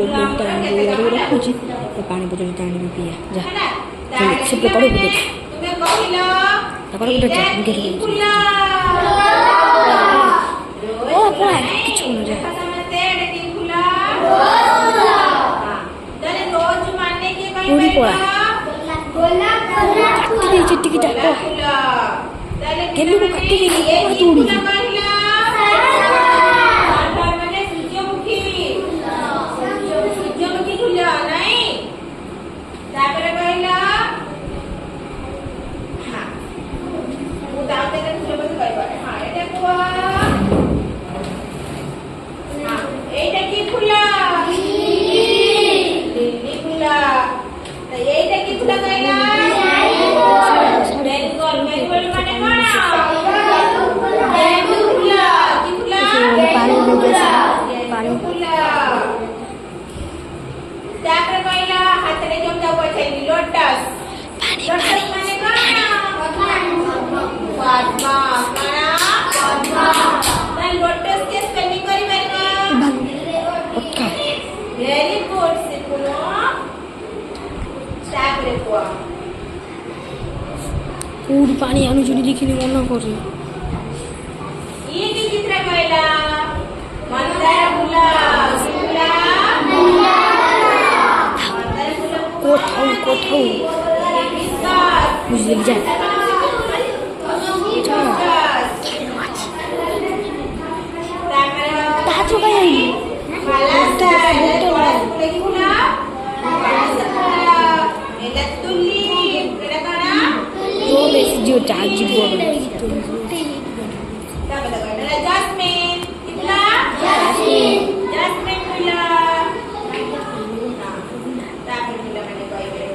ରଖୁଛି ପାଣି ବୋତଲ ଆଣିବି ପିଇବା ଯା ସେ ପକଡ଼ ଗୋଟେ କିଛି ଯା पूरी पड़ा चिट्टी डाक केलू को काटी दे तोड़ी पूरी पानी आनु जुनी देखिनी मन कर ये की चित्र कहला मंदार फुला फुला कोठाऊ बुझ जा ताजो काय जो चार्ज बोल जैस्मिन कितना जैस्मिन फुला तापर फुला माने कहबे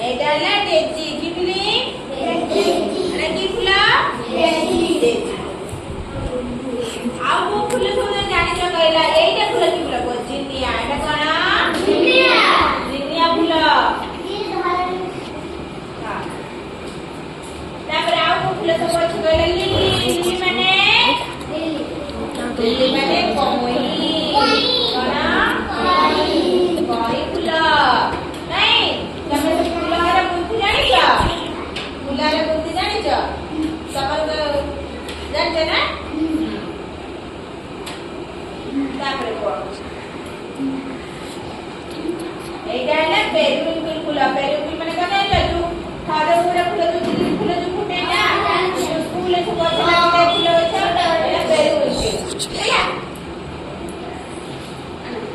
एडाला डेजी किबली अरे की फुला डेजी आ वो फुला सोना जानि छ कहला एटा फुला की फुला को जिनिया एटा कोना जिनिया फुला फुला सब अच्छे कहला लिली माने कोई कोना कोई फुला नहीं तमे सब फुला रे बुद्धि जानि छ फुला रे बुद्धि जानि छ सकल जान छ ना तापर को एटा है पेरुविल फुला पेरुविल